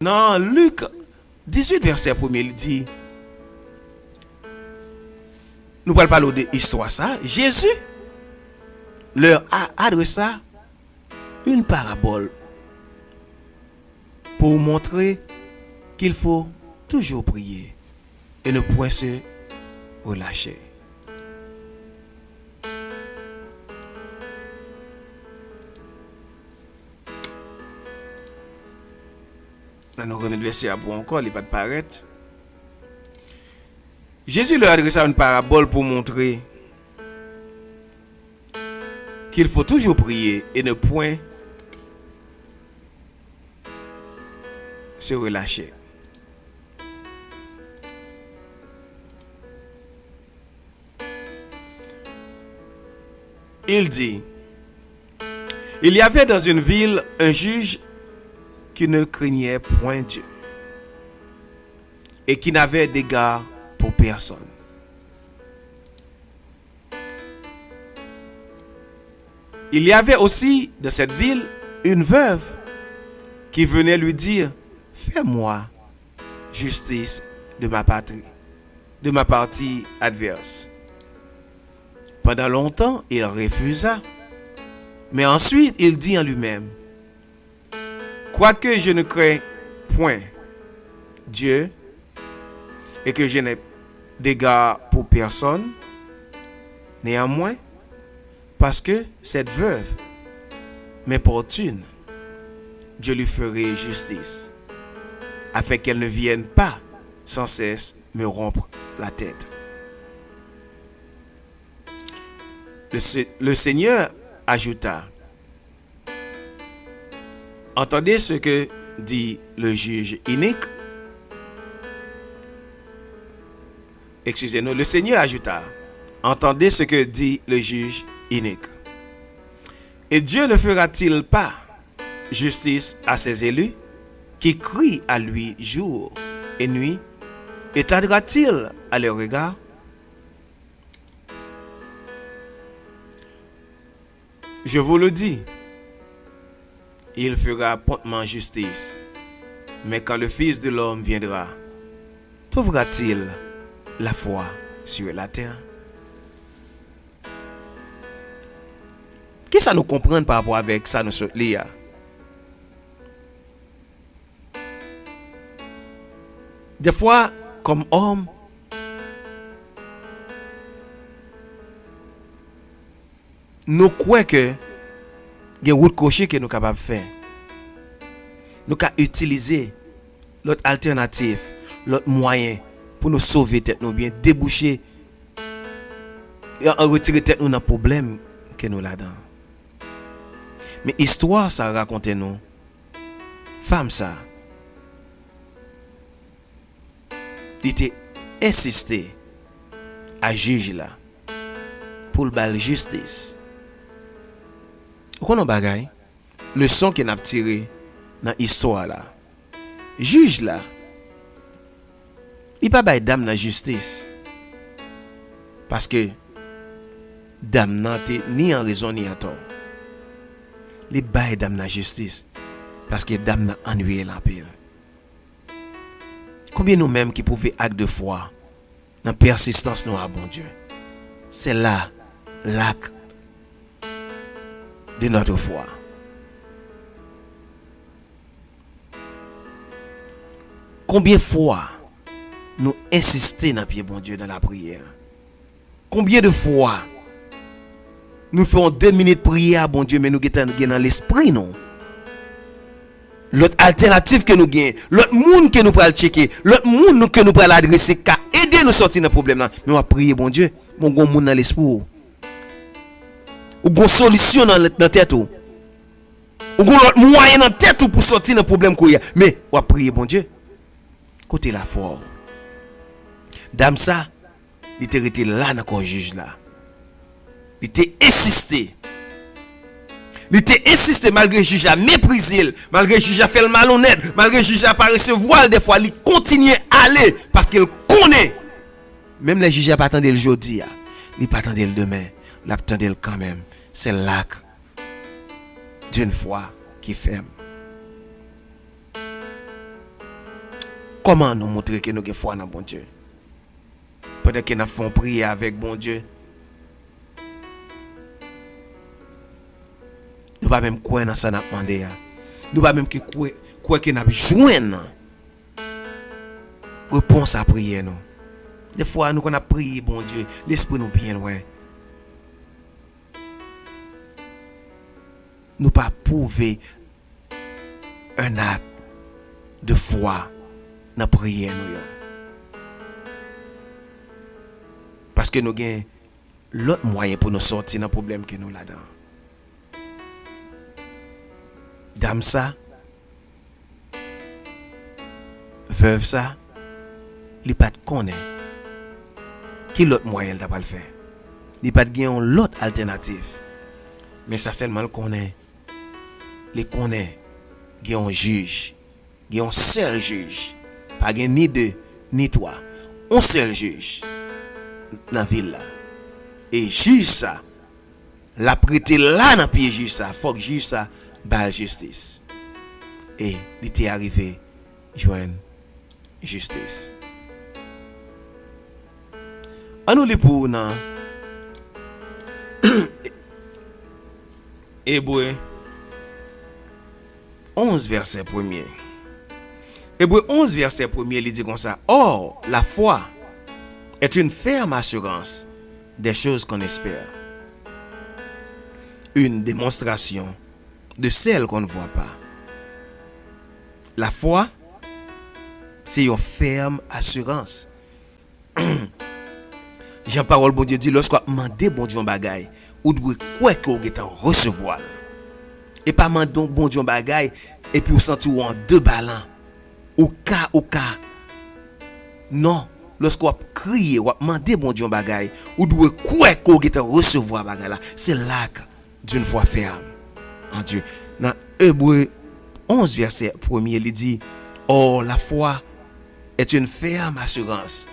Dans Luc 18, verset 1, il dit, nous parlons pas de l'histoire ça, Jésus leur a adressé une parabole pour montrer qu'il faut toujours prier et ne point se relâcher. Nous remettons le verset à bout encore, il n'est pas de paraître. Jésus leur a adressé une parabole pour montrer qu'il faut toujours prier et ne point se relâcher. Il dit, il y avait dans une ville un juge qui ne craignait point Dieu et qui n'avait d'égard pour personne. Il y avait aussi dans cette ville une veuve qui venait lui dire, fais-moi justice de ma patrie, de ma partie adverse. Pendant longtemps, il refusa, mais ensuite il dit en lui-même, quoique je ne crains point Dieu et que je n'ai d'égard pour personne, néanmoins, parce que cette veuve m'importune, je lui ferai justice, afin qu'elle ne vienne pas sans cesse me rompre la tête. Le Seigneur ajouta, entendez ce que dit le juge inique. Excusez-nous, le Seigneur ajouta, entendez ce que dit le juge inique. Et Dieu ne fera-t-il pas justice à ses élus qui crient à lui jour et nuit, et tardera-t-il à leur regard? Je vous le dis, il fera promptement justice. Mais quand le Fils de l'homme viendra, trouvera-t-il la foi sur la terre? Qu'est-ce que ça nous comprend par rapport avec ça nous lire? Des fois, comme homme, nous croyons que il y a une route cochée que nous sommes capables de faire. Nous pouvons utiliser l'autre alternative, l'autre moyen pour nous sauver tête nous bien, déboucher et retirer tête nous dans le problème que nous là-dedans. Mais histoire ça raconte nous. Femme ça. Il était insisté à juge là pour le bal justice. Qu'on bagay, le son qu'on a tiré dans l'histoire là. Juge là, il pas bail dame dans justice. Parce que dame n'a ni en raison ni en tort. Il bail dame dans justice parce que dame n'a ennuyé la paix. Combien nous-mêmes qui pouvaient acte de foi dans persistance nous à bon Dieu. C'est là l'acte de notre foi. Combien de fois nous insistons dans pied bon Dieu dans la prière? Combien de fois nous faisons 2 minutes prière à bon Dieu mais nous sommes dans l'esprit non? L'autre alternative que nous gagnons, l'autre monde que nous prenons checker, l'autre monde que nous prenons adresser qu'à aider nous sortir de problème là, mais on va prier bon Dieu, mon bon monde dans l'esprit. Ou gon solution dans tête ou gon moyen dans tête pour sortir dans problème qu'on y a, mais on va prier bon Dieu. Côté la foi. Dame ça, il était resté là dans le juge là. Il était insisté. Il était insisté malgré le juge a méprisé, malgré le juge a fait le malhonnête, malgré le juge a pas recevoir des fois, il continue à aller parce qu'il connaît. Même les juges pas attendre le jeudi, il pas attendre le demain, il attendre quand même. C'est l'acte d'une foi qui ferme. Comment nous montrer que nous avons foi dans bon Dieu? Peut-être que nous faisons prier avec bon Dieu. Nous ne pas même croire dans ça nous demandé. Nous ne pas même croire que nous avons joint réponse à prier nous. Des fois nous qu'on a prié bon Dieu, l'esprit nous bien loin. Nous pas prouver un acte de foi dans la prière nous. Parce que nous avons l'autre moyen pour nous sortir dans le problème que nous là-dedans. Dame ça, veuve ça, il pas de connaître. Qui l'autre moyen t'a pas le faire? Il pas de l'autre alternative. Mais ça seulement le connaît. Les connaît. Il y a un juge. Il y a un seul juge. Pas ni deux, ni trois. Un seul juge. Dans la ville là. Et juge ça. La prêté là dans pied juge ça. Faut que juge ça balle justice. Et il était arrivé joindre justice. On nous lit pour dans Hébreu 11 verset 1er. Hébreu 11 verset 1er, il dit comme ça. Or, la foi est une ferme assurance des choses qu'on espère. Une démonstration de celles qu'on ne voit pas. La foi, c'est une ferme assurance. Jean-Parole bon Dieu dit lorsqu'on demande bon Dieu un bagay, ou doit quoi que vous recevoir. Et pas demander bon Dieu un bagay et puis vous sentir en deux ballons. Au cas. Non, lorsqu'on crie ou demander bon Dieu un bagay, ou doit quoi que vous recevoir bagay là, c'est l'acte d'une foi ferme en Dieu. Dans Hébreu 11 verset 1er, il dit or la foi est une ferme assurance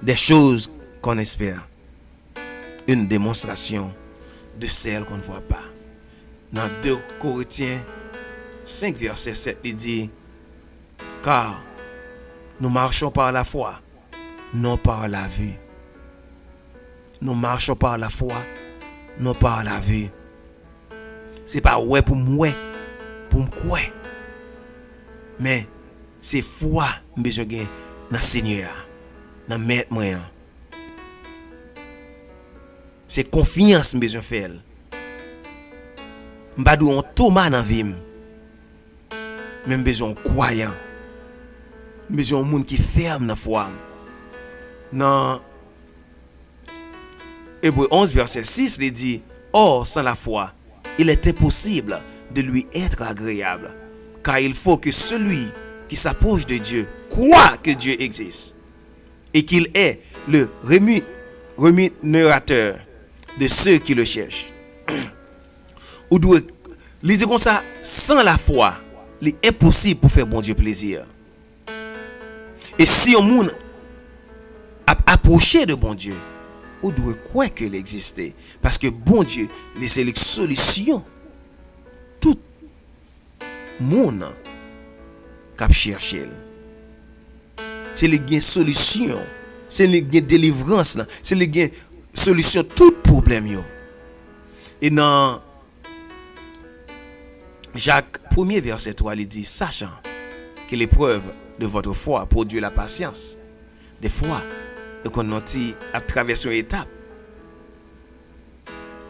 des choses qu'on espère, une démonstration de celles qu'on ne voit pas. Dans 2 Corinthiens 5 verset 7, il dit car nous marchons par la foi, non par la vue. Nous marchons par la foi, non par la vue. C'est pas ouais pour moi, pour moi. Mais c'est foi besoin dans le Seigneur, dans le Maître moi. C'est confiance besoin faire. M'badou on Thomas dans vie. Même besoin croyant. Besoin monde qui ferme dans foi. Dans Hébreu 11 verset 6 il dit or sans la foi, il est impossible de lui être agréable, car il faut que celui qui s'approche de Dieu croit que Dieu existe et qu'il est le rémunérateur de ceux qui le cherchent. Ou doit il dit comme ça, sans la foi, il est impossible pour faire bon Dieu plaisir. Et si on monde approché de bon Dieu, on doit croire qu'il existe, parce que bon Dieu, c'est la solution. Tout monde qui cherche, c'est la solution, c'est la délivrance, c'est la solution tout problème. Et dans Jacques 1er verset 3, il dit sachant que l'épreuve de votre foi produit la patience. Des fois, nous avons traversé une étape.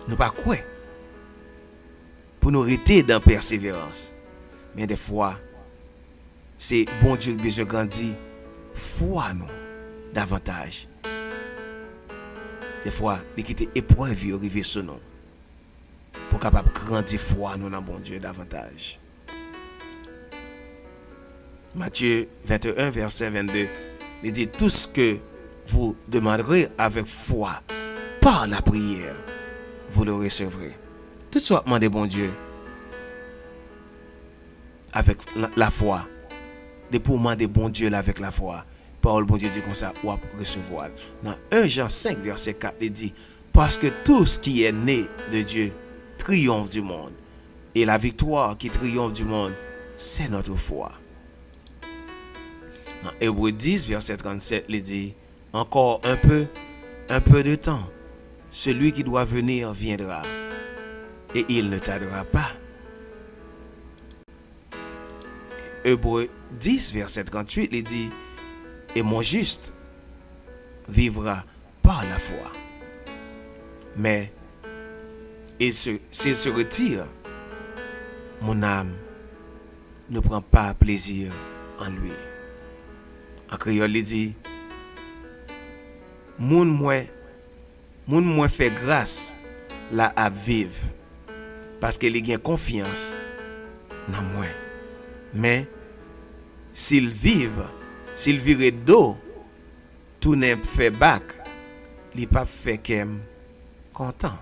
Nous pas quoi pour nous rester dans la persévérance. Mais des fois, c'est bon Dieu qui besoin de grandir foi nous davantage. Des fois, il quitte épreuve arriver sur nous pour capable grandir foi nous dans bon Dieu davantage. Matthieu 21 verset 22, il dit tout ce que vous demanderez avec foi par la prière, vous le recevrez. Tout soit demandez bon Dieu avec la foi. De pour demander bon Dieu avec la foi. Parole bon Dieu dit comme ça, ou recevoir. Dans 1 Jean 5 verset 4, il dit parce que tout ce qui est né de Dieu triomphe du monde. Et la victoire qui triomphe du monde, c'est notre foi. Dans Hébreux 10, verset 37, il dit, encore un peu de temps, celui qui doit venir viendra, et il ne tardera pas. Hébreux 10, verset 38, il dit, et mon juste vivra par la foi. Mais s'il se retire, mon âme ne prend pas plaisir en lui. En créole, il dit, moun moi fait grâce là à vivre parce qu'il a confiance dans moi. Mais s'il vire dos, tout n'est fait bac, il pas fait qu'aime content.